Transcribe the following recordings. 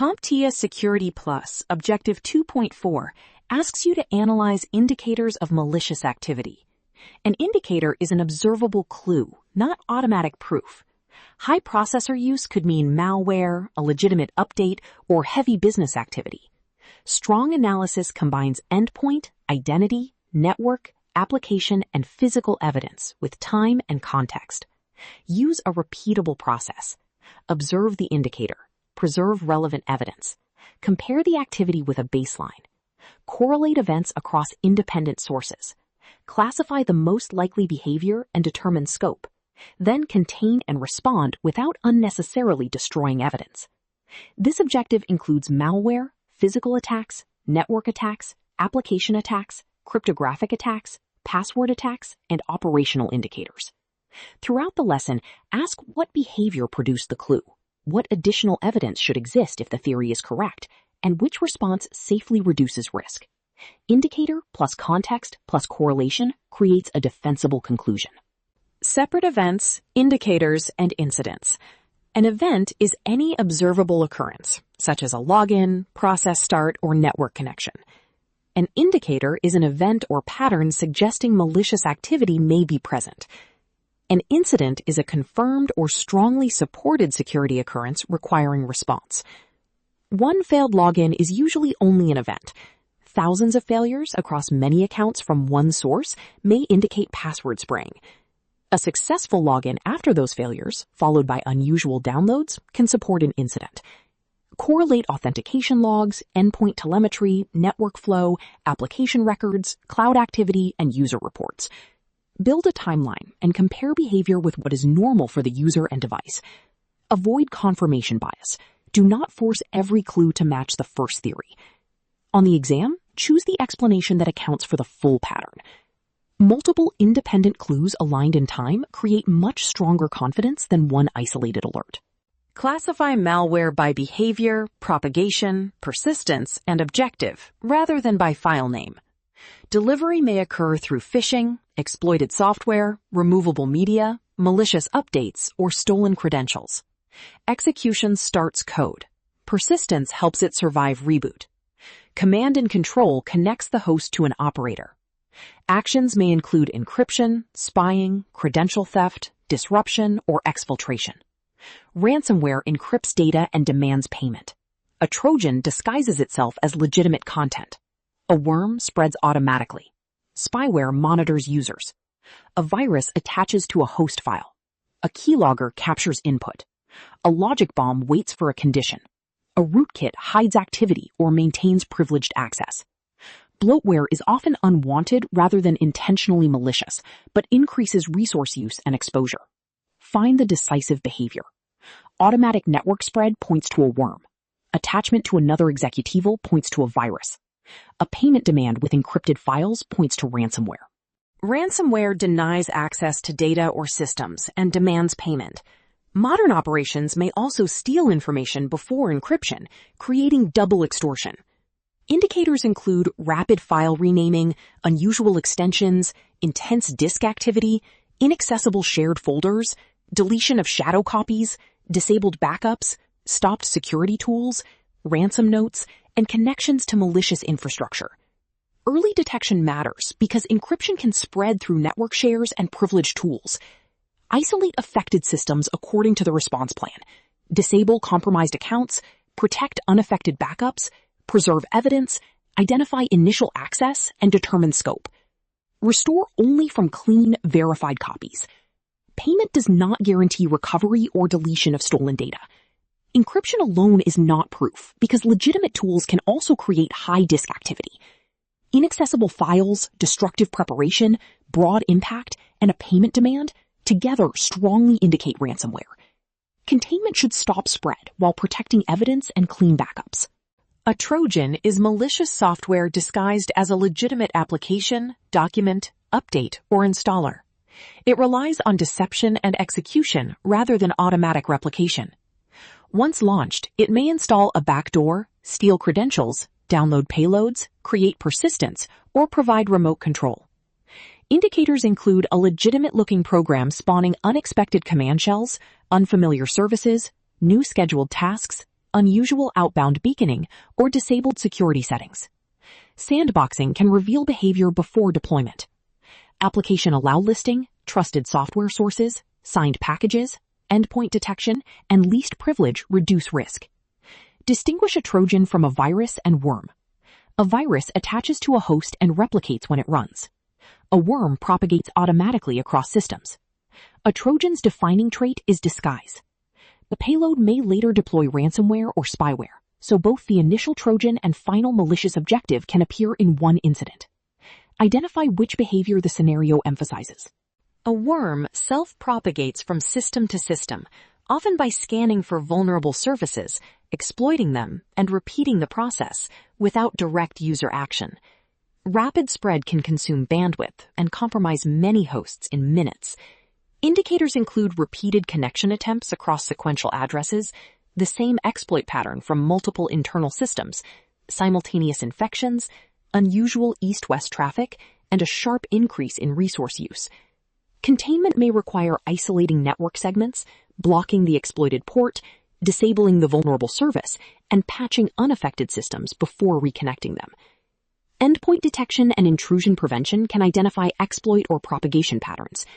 CompTIA SecurityPlus Objective 2.4 asks you to analyze indicators of malicious activity. An indicator is an observable clue, not automatic proof. High processor use could mean malware, a legitimate update, or heavy business activity. Strong analysis combines endpoint, identity, network, application, and physical evidence with time and context. Use a repeatable process. Observe the indicator. Preserve relevant evidence. Compare the activity with a baseline. Correlate events across independent sources. Classify the most likely behavior and determine scope. Then contain and respond without unnecessarily destroying evidence. This objective includes malware, physical attacks, network attacks, application attacks, cryptographic attacks, password attacks, and operational indicators. Throughout the lesson, ask what behavior produced the clue, what additional evidence should exist if the theory is correct, and which response safely reduces risk. Indicator plus context plus correlation creates a defensible conclusion. Separate events, indicators, and incidents. An event is any observable occurrence, such as a login, process start, or network connection. An indicator is an event or pattern suggesting malicious activity may be present. An incident is a confirmed or strongly supported security occurrence requiring response. One failed login is usually only an event. Thousands of failures across many accounts from one source may indicate password spraying. A successful login after those failures, followed by unusual downloads, can support an incident. Correlate authentication logs, endpoint telemetry, network flow, application records, cloud activity, and user reports. Build a timeline and compare behavior with what is normal for the user and device. Avoid confirmation bias. Do not force every clue to match the first theory. On the exam, choose the explanation that accounts for the full pattern. Multiple independent clues aligned in time create much stronger confidence than one isolated alert. Classify malware by behavior, propagation, persistence, and objective, rather than by file name. Delivery may occur through phishing, exploited software, removable media, malicious updates, or stolen credentials. Execution starts code. Persistence helps it survive reboot. Command and control connects the host to an operator. Actions may include encryption, spying, credential theft, disruption, or exfiltration. Ransomware encrypts data and demands payment. A Trojan disguises itself as legitimate content. A worm spreads automatically. Spyware monitors users. A virus attaches to a host file. A keylogger captures input. A logic bomb waits for a condition. A rootkit hides activity or maintains privileged access. Bloatware is often unwanted rather than intentionally malicious, but increases resource use and exposure. Find the decisive behavior. Automatic network spread points to a worm. Attachment to another executable points to a virus. A payment demand with encrypted files points to ransomware. Ransomware denies access to data or systems and demands payment. Modern operations may also steal information before encryption, creating double extortion. Indicators include rapid file renaming, unusual extensions, intense disk activity, inaccessible shared folders, deletion of shadow copies, disabled backups, stopped security tools, ransom notes, and connections to malicious infrastructure. Early detection matters because encryption can spread through network shares and privileged tools. Isolate affected systems according to the response plan. Disable compromised accounts, protect unaffected backups, preserve evidence, identify initial access, and determine scope. Restore only from clean, verified copies. Payment does not guarantee recovery or deletion of stolen data. Encryption alone is not proof because legitimate tools can also create high disk activity. Inaccessible files, destructive preparation, broad impact, and a payment demand together strongly indicate ransomware. Containment should stop spread while protecting evidence and clean backups. A Trojan is malicious software disguised as a legitimate application, document, update, or installer. It relies on deception and execution rather than automatic replication. Once launched, it may install a backdoor, steal credentials, download payloads, create persistence, or provide remote control. Indicators include a legitimate-looking program spawning unexpected command shells, unfamiliar services, new scheduled tasks, unusual outbound beaconing, or disabled security settings. Sandboxing can reveal behavior before deployment. Application allow listing, trusted software sources, signed packages, endpoint detection, and least privilege reduce risk. Distinguish a Trojan from a virus and worm. A virus attaches to a host and replicates when it runs. A worm propagates automatically across systems. A Trojan's defining trait is disguise. The payload may later deploy ransomware or spyware, so both the initial Trojan and final malicious objective can appear in one incident. Identify which behavior the scenario emphasizes. A worm self-propagates from system to system, often by scanning for vulnerable surfaces, exploiting them, and repeating the process without direct user action. Rapid spread can consume bandwidth and compromise many hosts in minutes. Indicators include repeated connection attempts across sequential addresses, the same exploit pattern from multiple internal systems, simultaneous infections, unusual east-west traffic, and a sharp increase in resource use. Containment may require isolating network segments, blocking the exploited port, disabling the vulnerable service, and patching unaffected systems before reconnecting them. Endpoint detection and intrusion prevention can identify exploit or propagation patterns.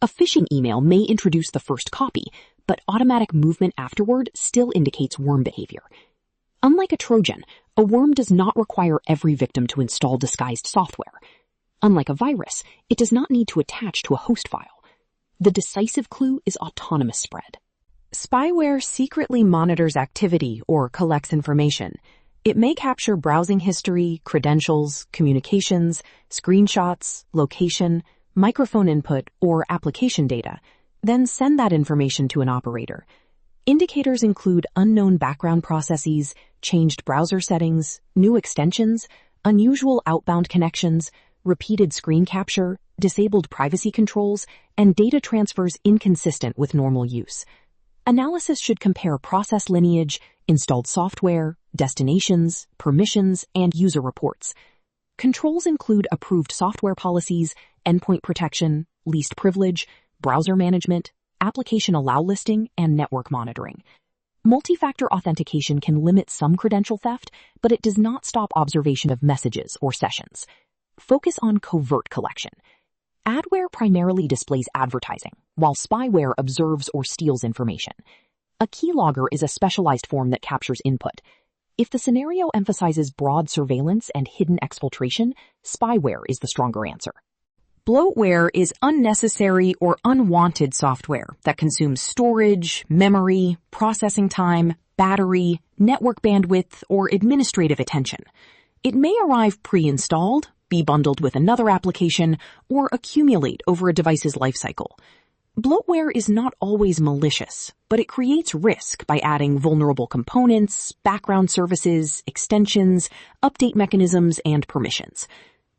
A phishing email may introduce the first copy, but automatic movement afterward still indicates worm behavior. Unlike a Trojan, a worm does not require every victim to install disguised software. Unlike a virus, it does not need to attach to a host file. The decisive clue is autonomous spread. Spyware secretly monitors activity or collects information. It may capture browsing history, credentials, communications, screenshots, location, microphone input, or application data, then send that information to an operator. Indicators include unknown background processes, changed browser settings, new extensions, unusual outbound connections, repeated screen capture, disabled privacy controls, and data transfers inconsistent with normal use. Analysis should compare process lineage, installed software, destinations, permissions, and user reports. Controls include approved software policies, endpoint protection, least privilege, browser management, application allow listing, and network monitoring. Multi-factor authentication can limit some credential theft, but it does not stop observation of messages or sessions. Focus on covert collection. Adware primarily displays advertising, while spyware observes or steals information. A keylogger is a specialized form that captures input. If the scenario emphasizes broad surveillance and hidden exfiltration, spyware is the stronger answer. Bloatware is unnecessary or unwanted software that consumes storage, memory, processing time, battery, network bandwidth, or administrative attention. It may arrive pre-installed, be bundled with another application, or accumulate over a device's lifecycle. Bloatware is not always malicious, but it creates risk by adding vulnerable components, background services, extensions, update mechanisms, and permissions.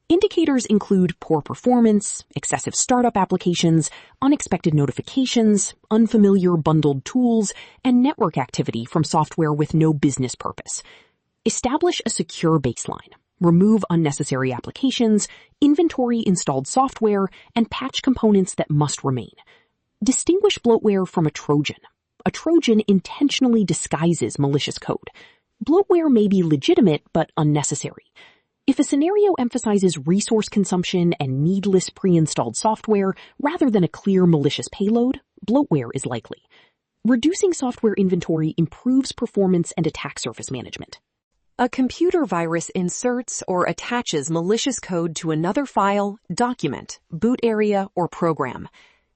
Indicators include poor performance, excessive startup applications, unexpected notifications, unfamiliar bundled tools, and network activity from software with no business purpose. Establish a secure baseline. Remove unnecessary applications, inventory installed software, and patch components that must remain. Distinguish bloatware from a Trojan. A Trojan intentionally disguises malicious code. Bloatware may be legitimate but unnecessary. If a scenario emphasizes resource consumption and needless pre-installed software rather than a clear malicious payload, bloatware is likely. Reducing software inventory improves performance and attack surface management. A computer virus inserts or attaches malicious code to another file, document, boot area, or program.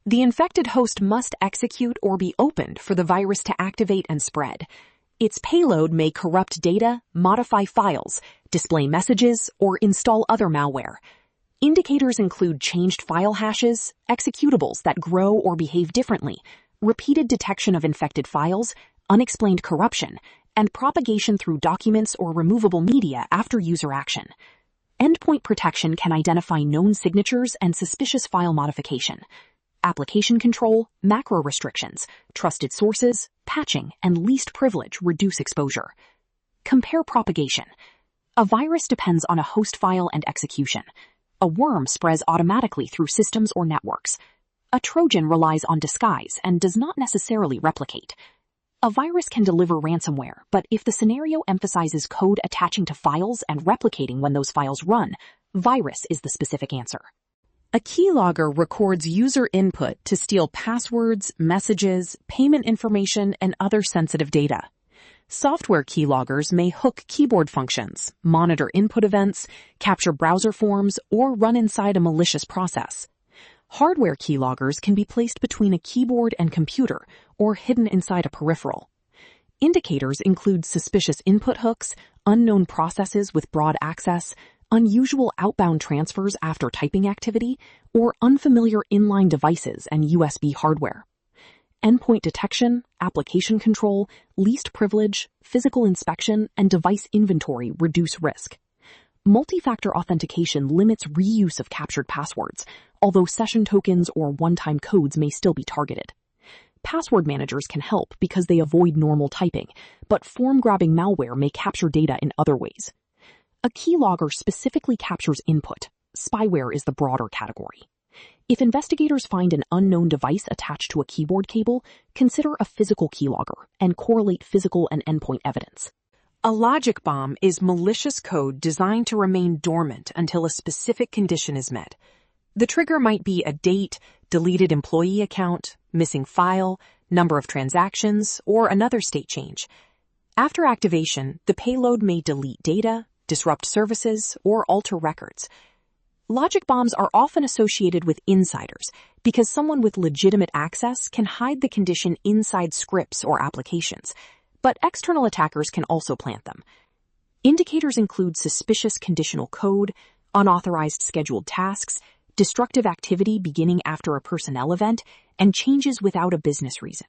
The infected host must execute or be opened for the virus to activate and spread. Its payload may corrupt data, modify files, display messages, or install other malware. Indicators include changed file hashes, executables that grow or behave differently, repeated detection of infected files, unexplained corruption, and propagation through documents or removable media after user action. Endpoint protection can identify known signatures and suspicious file modification. Application control, macro restrictions, trusted sources, patching, and least privilege reduce exposure. Compare propagation. A virus depends on a host file and execution. A worm spreads automatically through systems or networks. A Trojan relies on disguise and does not necessarily replicate. A virus can deliver ransomware, but if the scenario emphasizes code attaching to files and replicating when those files run, virus is the specific answer. A keylogger records user input to steal passwords, messages, payment information, and other sensitive data. Software keyloggers may hook keyboard functions, monitor input events, capture browser forms, or run inside a malicious process. Hardware keyloggers can be placed between a keyboard and computer or hidden inside a peripheral. Indicators include suspicious input hooks, unknown processes with broad access, unusual outbound transfers after typing activity, or unfamiliar inline devices and USB hardware. Endpoint detection, application control, least privilege, physical inspection, and device inventory reduce risk. Multi-factor authentication limits reuse of captured passwords, although session tokens or one-time codes may still be targeted. Password managers can help because they avoid normal typing, but form-grabbing malware may capture data in other ways. A keylogger specifically captures input. Spyware is the broader category. If investigators find an unknown device attached to a keyboard cable, consider a physical keylogger and correlate physical and endpoint evidence. A logic bomb is malicious code designed to remain dormant until a specific condition is met. The trigger might be a date, deleted employee account, missing file, number of transactions, or another state change. After activation, the payload may delete data, disrupt services, or alter records. Logic bombs are often associated with insiders because someone with legitimate access can hide the condition inside scripts or applications, but external attackers can also plant them. Indicators include suspicious conditional code, unauthorized scheduled tasks, destructive activity beginning after a personnel event, and changes without a business reason.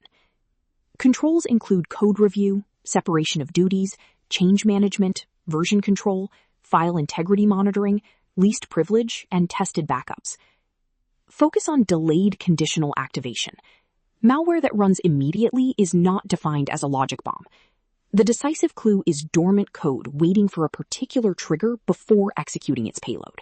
Controls include code review, separation of duties, change management, version control, file integrity monitoring, least privilege, and tested backups. Focus on delayed conditional activation. Malware that runs immediately is not defined as a logic bomb. The decisive clue is dormant code waiting for a particular trigger before executing its payload.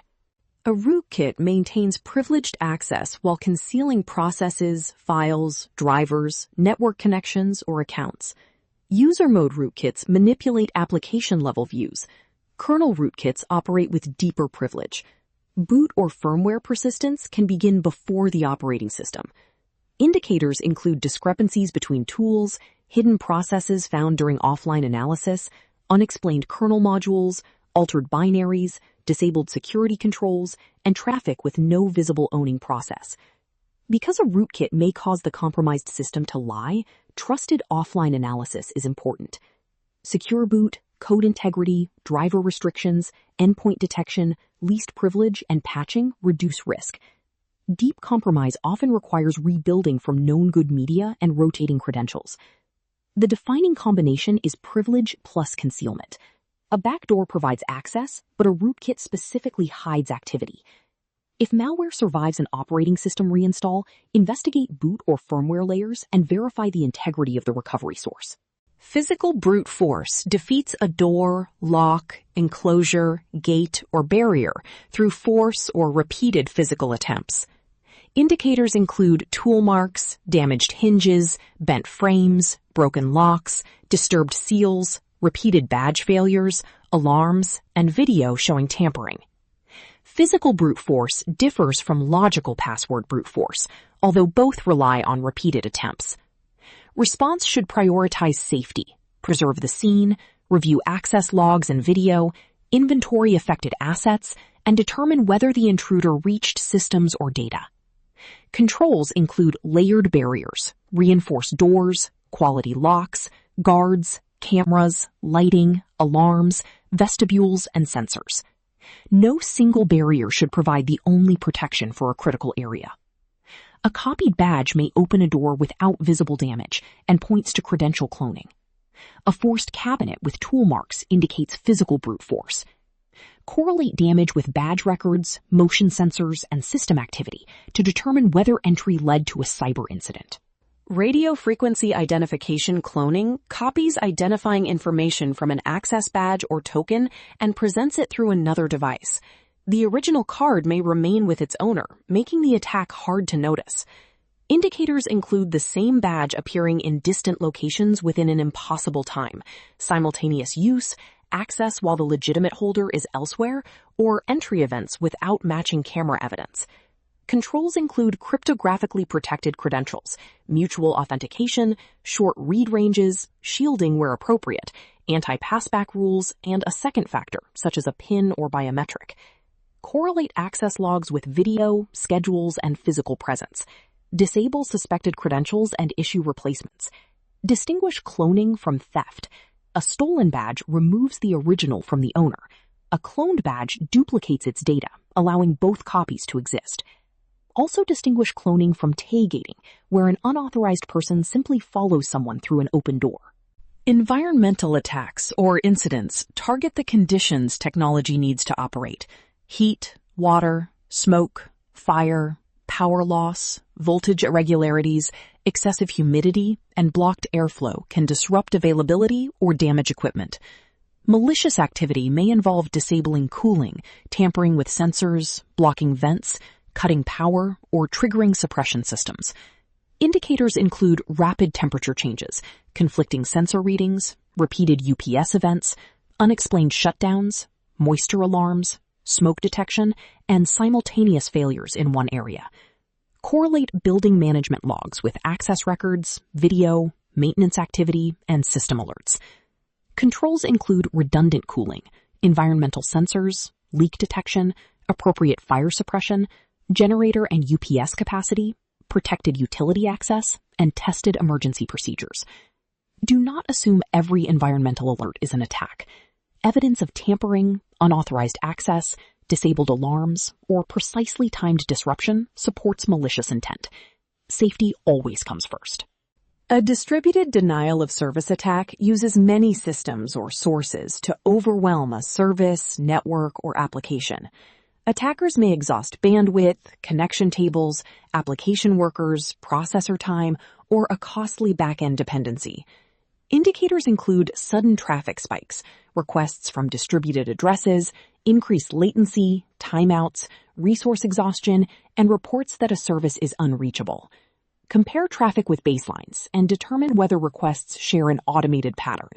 A rootkit maintains privileged access while concealing processes, files, drivers, network connections, or accounts. User mode rootkits manipulate application-level views. Kernel rootkits operate with deeper privilege. Boot or firmware persistence can begin before the operating system. Indicators include discrepancies between tools, hidden processes found during offline analysis, unexplained kernel modules, altered binaries, disabled security controls, and traffic with no visible owning process. Because a rootkit may cause the compromised system to lie, trusted offline analysis is important. Secure boot, code integrity, driver restrictions, endpoint detection, least privilege, and patching reduce risk. Deep compromise often requires rebuilding from known good media and rotating credentials. The defining combination is privilege plus concealment. A backdoor provides access, but a rootkit specifically hides activity. If malware survives an operating system reinstall, investigate boot or firmware layers and verify the integrity of the recovery source. Physical brute force defeats a door, lock, enclosure, gate, or barrier through force or repeated physical attempts. Indicators include tool marks, damaged hinges, bent frames, broken locks, disturbed seals, repeated badge failures, alarms, and video showing tampering. Physical brute force differs from logical password brute force, although both rely on repeated attempts. Response should prioritize safety, preserve the scene, review access logs and video, inventory affected assets, and determine whether the intruder reached systems or data. Controls include layered barriers, reinforced doors, quality locks, guards, cameras, lighting, alarms, vestibules, and sensors. No single barrier should provide the only protection for a critical area. A copied badge may open a door without visible damage and points to credential cloning. A forced cabinet with tool marks indicates physical brute force. Correlate damage with badge records, motion sensors, and system activity to determine whether entry led to a cyber incident. Radio frequency identification cloning copies identifying information from an access badge or token and presents it through another device. The original card may remain with its owner, making the attack hard to notice. Indicators include the same badge appearing in distant locations within an impossible time, simultaneous use, access while the legitimate holder is elsewhere, or entry events without matching camera evidence. Controls include cryptographically protected credentials, mutual authentication, short read ranges, shielding where appropriate, anti-passback rules, and a second factor, such as a PIN or biometric. Correlate access logs with video, schedules, and physical presence. Disable suspected credentials and issue replacements. Distinguish cloning from theft. A stolen badge removes the original from the owner. A cloned badge duplicates its data, allowing both copies to exist. Also distinguish cloning from tailgating, where an unauthorized person simply follows someone through an open door. Environmental attacks or incidents target the conditions technology needs to operate. Heat, water, smoke, fire, power loss, voltage irregularities, excessive humidity, and blocked airflow can disrupt availability or damage equipment. Malicious activity may involve disabling cooling, tampering with sensors, blocking vents, cutting power, or triggering suppression systems. Indicators include rapid temperature changes, conflicting sensor readings, repeated UPS events, unexplained shutdowns, moisture alarms, smoke detection, and simultaneous failures in one area. Correlate building management logs with access records, video, maintenance activity, and system alerts. Controls include redundant cooling, environmental sensors, leak detection, appropriate fire suppression, generator and UPS capacity, protected utility access, and tested emergency procedures. Do not assume every environmental alert is an attack. Evidence of tampering, unauthorized access, disabled alarms, or precisely timed disruption supports malicious intent. Safety always comes first. A distributed denial of service attack uses many systems or sources to overwhelm a service, network, or application. Attackers may exhaust bandwidth, connection tables, application workers, processor time, or a costly back-end dependency. Indicators include sudden traffic spikes, requests from distributed addresses, increased latency, timeouts, resource exhaustion, and reports that a service is unreachable. Compare traffic with baselines and determine whether requests share an automated pattern.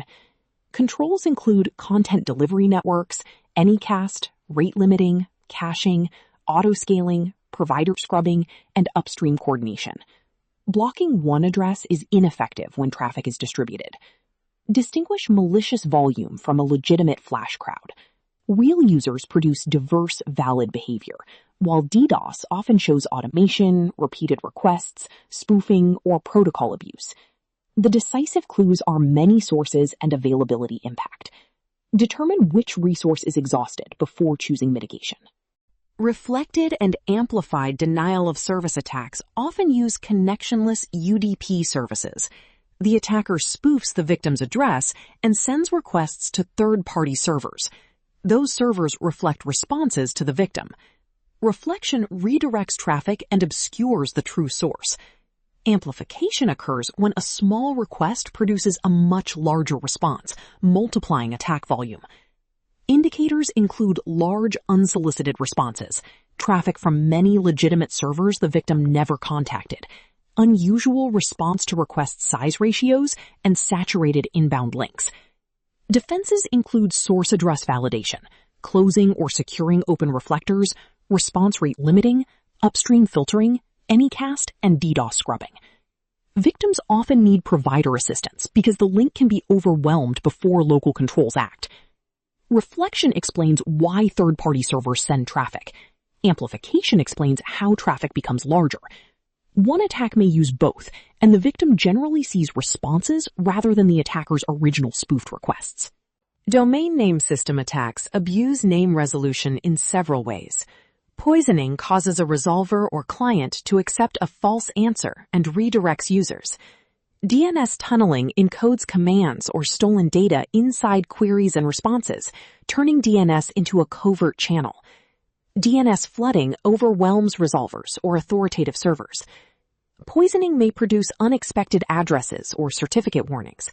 Controls include content delivery networks, anycast, rate limiting, caching, auto-scaling, provider scrubbing, and upstream coordination. Blocking one address is ineffective when traffic is distributed. Distinguish malicious volume from a legitimate flash crowd. Real users produce diverse, valid behavior, while DDoS often shows automation, repeated requests, spoofing, or protocol abuse. The decisive clues are many sources and availability impact. Determine which resource is exhausted before choosing mitigation. Reflected and amplified denial of service attacks often use connectionless UDP services. The attacker spoofs the victim's address and sends requests to third-party servers. Those servers reflect responses to the victim. Reflection redirects traffic and obscures the true source. Amplification occurs when a small request produces a much larger response, multiplying attack volume. Indicators include large unsolicited responses, traffic from many legitimate servers the victim never contacted, unusual response to request size ratios, and saturated inbound links. Defenses include source address validation, closing or securing open reflectors, response rate limiting, upstream filtering, anycast, and DDoS scrubbing. Victims often need provider assistance because the link can be overwhelmed before local controls act. Reflection explains why third-party servers send traffic. Amplification explains how traffic becomes larger. One attack may use both, and the victim generally sees responses rather than the attacker's original spoofed requests. Domain name system attacks abuse name resolution in several ways. Poisoning causes a resolver or client to accept a false answer and redirects users. DNS tunneling encodes commands or stolen data inside queries and responses, turning DNS into a covert channel. DNS flooding overwhelms resolvers or authoritative servers. Poisoning may produce unexpected addresses or certificate warnings.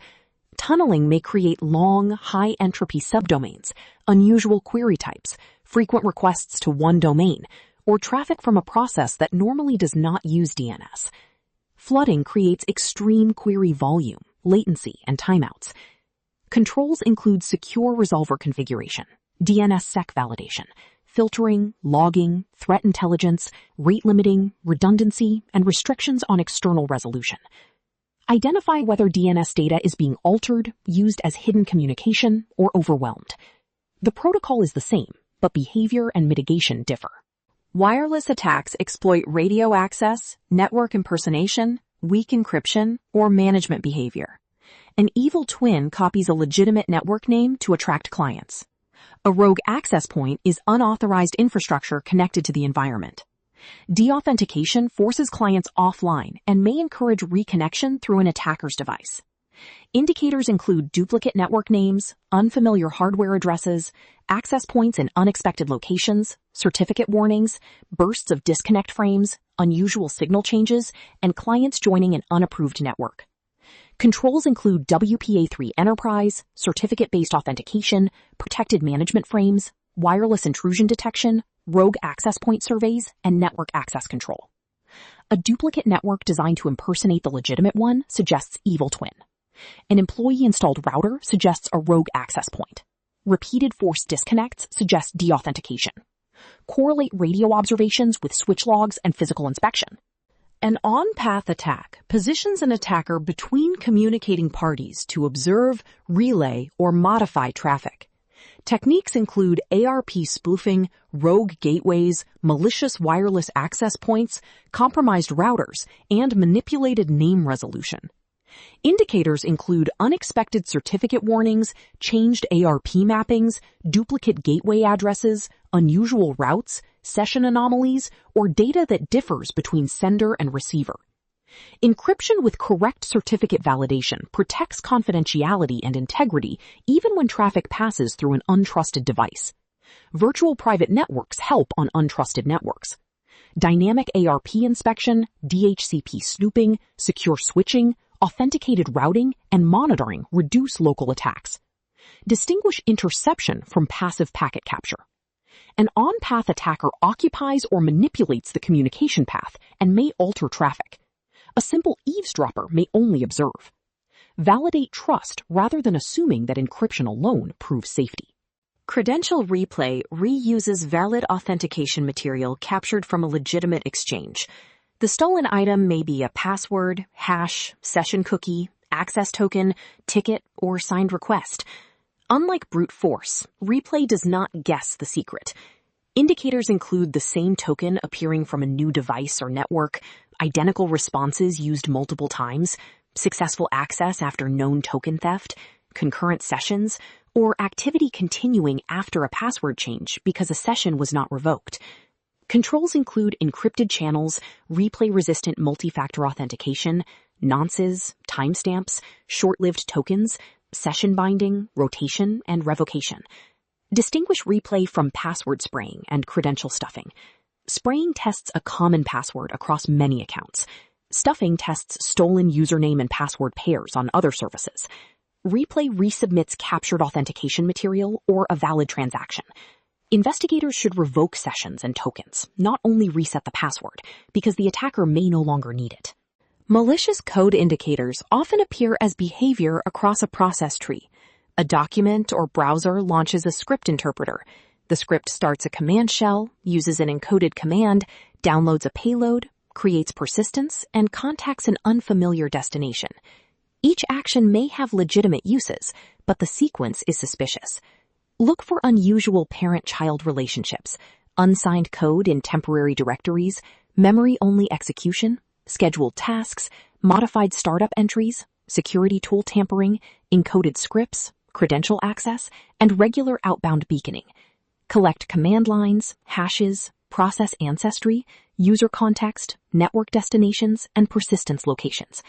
Tunneling may create long, high-entropy subdomains, unusual query types, frequent requests to one domain, or traffic from a process that normally does not use DNS. Flooding creates extreme query volume, latency, and timeouts. Controls include secure resolver configuration, DNSSEC validation, filtering, logging, threat intelligence, rate limiting, redundancy, and restrictions on external resolution. Identify whether DNS data is being altered, used as hidden communication, or overwhelmed. The protocol is the same, but behavior and mitigation differ. Wireless attacks exploit radio access, network impersonation, weak encryption, or management behavior. An evil twin copies a legitimate network name to attract clients. A rogue access point is unauthorized infrastructure connected to the environment. Deauthentication forces clients offline and may encourage reconnection through an attacker's device. Indicators include duplicate network names, unfamiliar hardware addresses, access points in unexpected locations, certificate warnings, bursts of disconnect frames, unusual signal changes, and clients joining an unapproved network. Controls include WPA3 Enterprise, certificate-based authentication, protected management frames, wireless intrusion detection, rogue access point surveys, and network access control. A duplicate network designed to impersonate the legitimate one suggests evil twin. An employee-installed router suggests a rogue access point. Repeated forced disconnects suggest deauthentication. Correlate radio observations with switch logs and physical inspection. An on-path attack positions an attacker between communicating parties to observe, relay, or modify traffic. Techniques include ARP spoofing, rogue gateways, malicious wireless access points, compromised routers, and manipulated name resolution. Indicators include unexpected certificate warnings, changed ARP mappings, duplicate gateway addresses, unusual routes, session anomalies, or data that differs between sender and receiver. Encryption with correct certificate validation protects confidentiality and integrity even when traffic passes through an untrusted device. Virtual private networks help on untrusted networks. Dynamic ARP inspection, DHCP snooping, secure switching, authenticated routing, and monitoring reduce local attacks. Distinguish interception from passive packet capture. An on-path attacker occupies or manipulates the communication path and may alter traffic. A simple eavesdropper may only observe. Validate trust rather than assuming that encryption alone proves safety. Credential replay reuses valid authentication material captured from a legitimate exchange. The stolen item may be a password, hash, session cookie, access token, ticket, or signed request. Unlike brute force, replay does not guess the secret. Indicators include the same token appearing from a new device or network, identical responses used multiple times, successful access after known token theft, concurrent sessions, or activity continuing after a password change because a session was not revoked. Controls include encrypted channels, replay-resistant multi-factor authentication, nonces, timestamps, short-lived tokens, session binding, rotation, and revocation. Distinguish replay from password spraying and credential stuffing. Spraying tests a common password across many accounts. Stuffing tests stolen username and password pairs on other services. Replay resubmits captured authentication material or a valid transaction. Investigators should revoke sessions and tokens, not only reset the password, because the attacker may no longer need it. Malicious code indicators often appear as behavior across a process tree. A document or browser launches a script interpreter. The script starts a command shell, uses an encoded command, downloads a payload, creates persistence, and contacts an unfamiliar destination. Each action may have legitimate uses, but the sequence is suspicious. Look for unusual parent-child relationships, unsigned code in temporary directories, memory-only execution, scheduled tasks, modified startup entries, security tool tampering, encoded scripts, credential access, and regular outbound beaconing. Collect command lines, hashes, process ancestry, user context, network destinations, and persistence locations.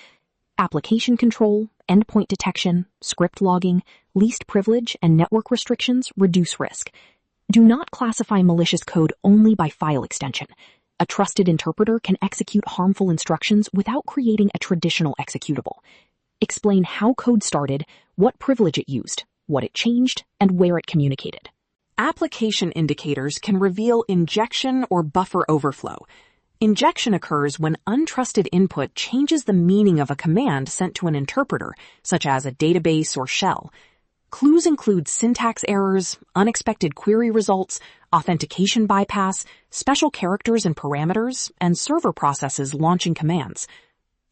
Application control, endpoint detection, script logging, least privilege, and network restrictions reduce risk. Do not classify malicious code only by file extension. A trusted interpreter can execute harmful instructions without creating a traditional executable. Explain how code started, what privilege it used, what it changed, and where it communicated. Application indicators can reveal injection or buffer overflow. Injection occurs when untrusted input changes the meaning of a command sent to an interpreter, such as a database or shell. Clues include syntax errors, unexpected query results, authentication bypass, special characters and parameters, and server processes launching commands.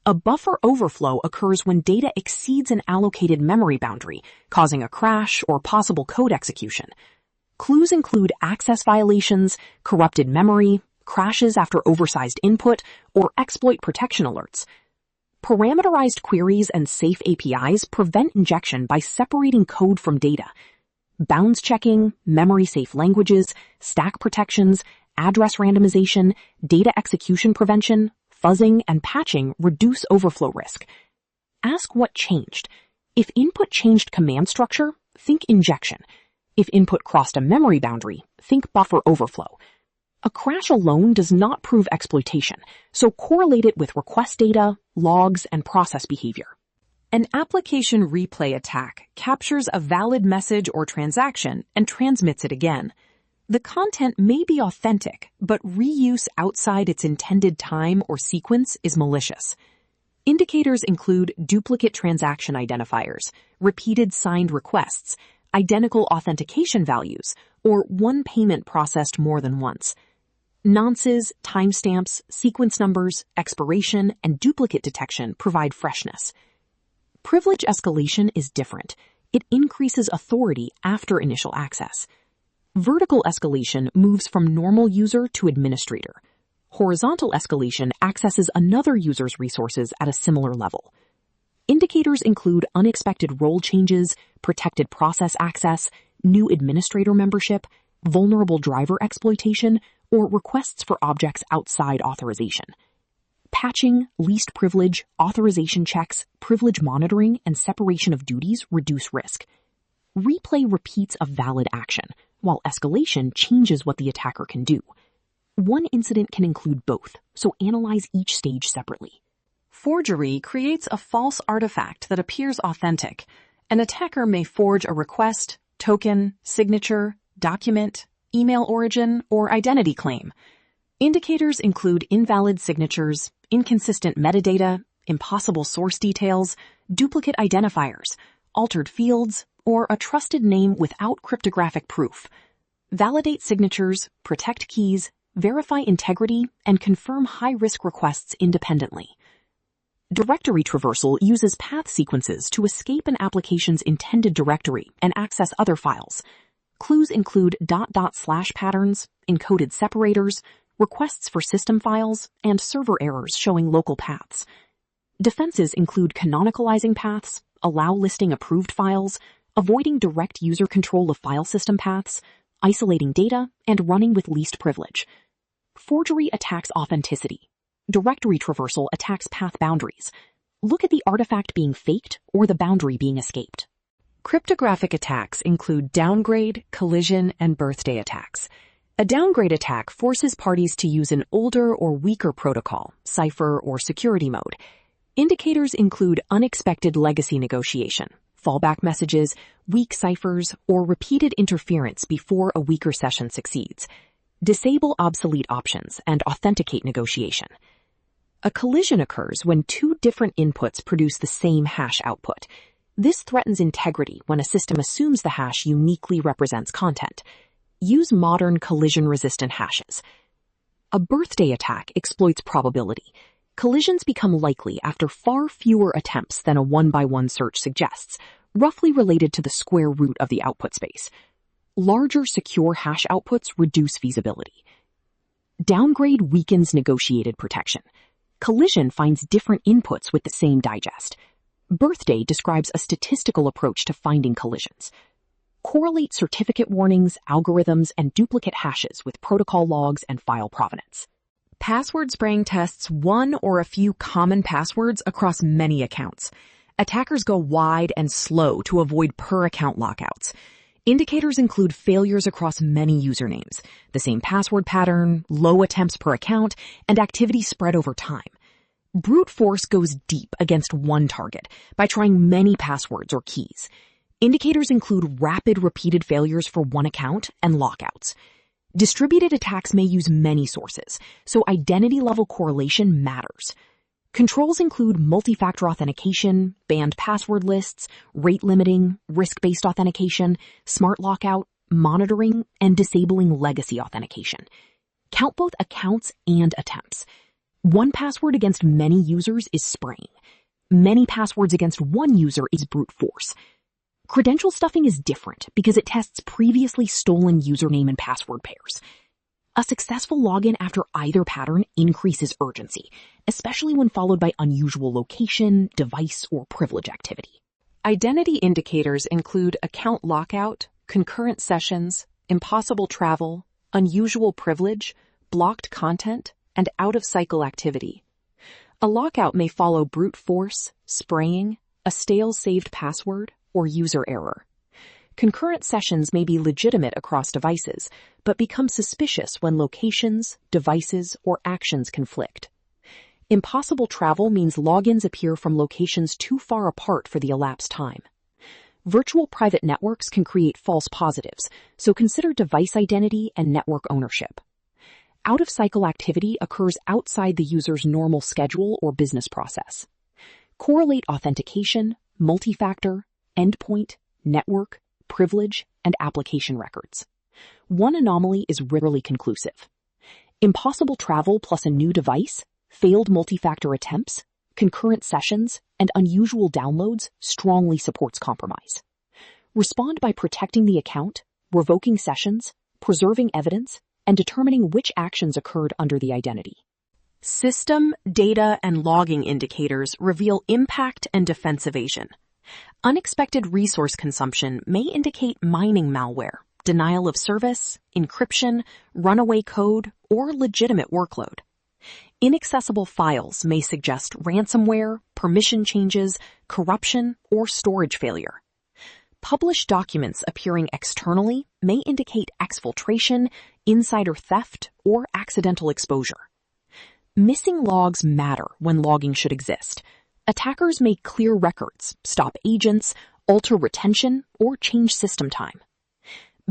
A buffer overflow occurs when data exceeds an allocated memory boundary, causing a crash or possible code execution. Clues include access violations, corrupted memory, crashes after oversized input, or exploit protection alerts. Parameterized queries and safe APIs prevent injection by separating code from data. Bounds checking, memory-safe languages, stack protections, address randomization, data execution prevention, fuzzing, and patching reduce overflow risk. Ask what changed. If input changed command structure, think injection. If input crossed a memory boundary, think buffer overflow. A crash alone does not prove exploitation, so correlate it with request data, logs, and process behavior. An application replay attack captures a valid message or transaction and transmits it again. The content may be authentic, but reuse outside its intended time or sequence is malicious. Indicators include duplicate transaction identifiers, repeated signed requests, identical authentication values, or one payment processed more than once. Nonces, timestamps, sequence numbers, expiration, and duplicate detection provide freshness. Privilege escalation is different. It increases authority after initial access. Vertical escalation moves from normal user to administrator. Horizontal escalation accesses another user's resources at a similar level. Indicators include unexpected role changes, protected process access, new administrator membership, vulnerable driver exploitation, or requests for objects outside authorization. Patching, least privilege, authorization checks, privilege monitoring, and separation of duties reduce risk. Replay repeats a valid action, while escalation changes what the attacker can do. One incident can include both, so analyze each stage separately. Forgery creates a false artifact that appears authentic. An attacker may forge a request, token, signature, document, email origin, or identity claim. Indicators include invalid signatures, inconsistent metadata, impossible source details, duplicate identifiers, altered fields, or a trusted name without cryptographic proof. Validate signatures, protect keys, verify integrity, and confirm high-risk requests independently. Directory traversal uses path sequences to escape an application's intended directory and access other files. Clues include ... patterns, encoded separators, requests for system files, and server errors showing local paths. Defenses include canonicalizing paths, allow listing approved files, avoiding direct user control of file system paths, isolating data, and running with least privilege. Forgery attacks authenticity. Directory traversal attacks path boundaries. Look at the artifact being faked or the boundary being escaped. Cryptographic attacks include downgrade, collision, and birthday attacks. A downgrade attack forces parties to use an older or weaker protocol, cipher, or security mode. Indicators include unexpected legacy negotiation, fallback messages, weak ciphers, or repeated interference before a weaker session succeeds. Disable obsolete options and authenticate negotiation. A collision occurs when two different inputs produce the same hash output. This threatens integrity when a system assumes the hash uniquely represents content. Use modern collision-resistant hashes. A birthday attack exploits probability. Collisions become likely after far fewer attempts than a one-by-one search suggests, roughly related to the square root of the output space. Larger secure hash outputs reduce feasibility. Downgrade weakens negotiated protection. Collision finds different inputs with the same digest. Birthday describes a statistical approach to finding collisions. Correlate certificate warnings, algorithms, and duplicate hashes with protocol logs and file provenance. Password spraying tests one or a few common passwords across many accounts. Attackers go wide and slow to avoid per-account lockouts. Indicators include failures across many usernames, the same password pattern, low attempts per account, and activity spread over time. Brute force goes deep against one target by trying many passwords or keys. Indicators include rapid repeated failures for one account and lockouts. Distributed attacks may use many sources, so identity-level correlation matters. Controls include multi-factor authentication, banned password lists, rate limiting, risk-based authentication, smart lockout, monitoring, and disabling legacy authentication. Count both accounts and attempts. One password against many users is spraying. Many passwords against one user is brute force. Credential stuffing is different because it tests previously stolen username and password pairs. A successful login after either pattern increases urgency, especially when followed by unusual location, device, or privilege activity. Identity indicators include account lockout, concurrent sessions, impossible travel, unusual privilege, blocked content, and out-of-cycle activity. A lockout may follow brute force, spraying, a stale saved password, or user error. Concurrent sessions may be legitimate across devices, but become suspicious when locations, devices, or actions conflict. Impossible travel means logins appear from locations too far apart for the elapsed time. Virtual private networks can create false positives, so consider device identity and network ownership. Out-of-cycle activity occurs outside the user's normal schedule or business process. Correlate authentication, multi-factor, endpoint, network, privilege, and application records. One anomaly is rarely conclusive. Impossible travel plus a new device, failed multi-factor attempts, concurrent sessions, and unusual downloads strongly supports compromise. Respond by protecting the account, revoking sessions, preserving evidence, and determining which actions occurred under the identity. System, data, and logging indicators reveal impact and defense evasion. Unexpected resource consumption may indicate mining malware, denial of service, encryption, runaway code, or legitimate workload. Inaccessible files may suggest ransomware, permission changes, corruption, or storage failure. Published documents appearing externally may indicate exfiltration, insider theft, or accidental exposure. Missing logs matter when logging should exist. Attackers may clear records, stop agents, alter retention, or change system time.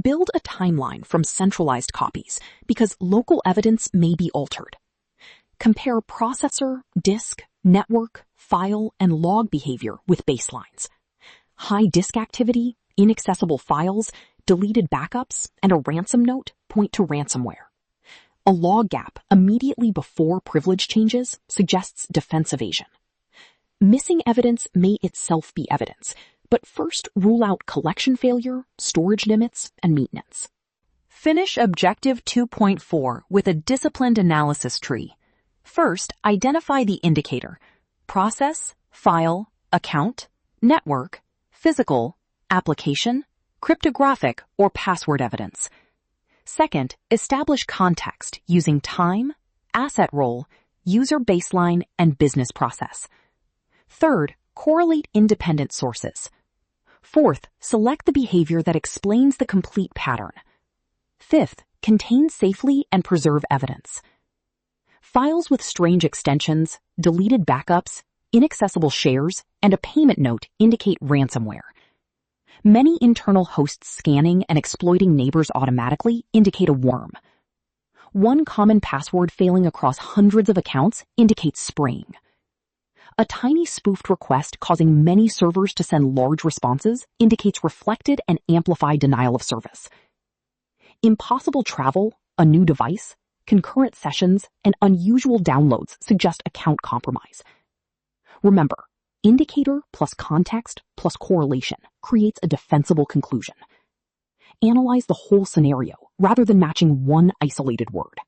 Build a timeline from centralized copies because local evidence may be altered. Compare processor, disk, network, file, and log behavior with baselines. High disk activity, inaccessible files, deleted backups, and a ransom note point to ransomware. A log gap immediately before privilege changes suggests defense evasion. Missing evidence may itself be evidence, but first rule out collection failure, storage limits, and maintenance. Finish Objective 2.4 with a disciplined analysis tree. First, identify the indicator: process, file, account, network, physical, application, cryptographic, or password evidence. Second, establish context using time, asset role, user baseline, and business process. Third, correlate independent sources. Fourth, select the behavior that explains the complete pattern. Fifth, contain safely and preserve evidence. Files with strange extensions, deleted backups, inaccessible shares, and a payment note indicate ransomware. Many internal hosts scanning and exploiting neighbors automatically indicate a worm. One common password failing across hundreds of accounts indicates spraying. A tiny spoofed request causing many servers to send large responses indicates reflected and amplified denial of service. Impossible travel, a new device, concurrent sessions, and unusual downloads suggest account compromise. Remember, indicator plus context plus correlation creates a defensible conclusion. Analyze the whole scenario rather than matching one isolated word.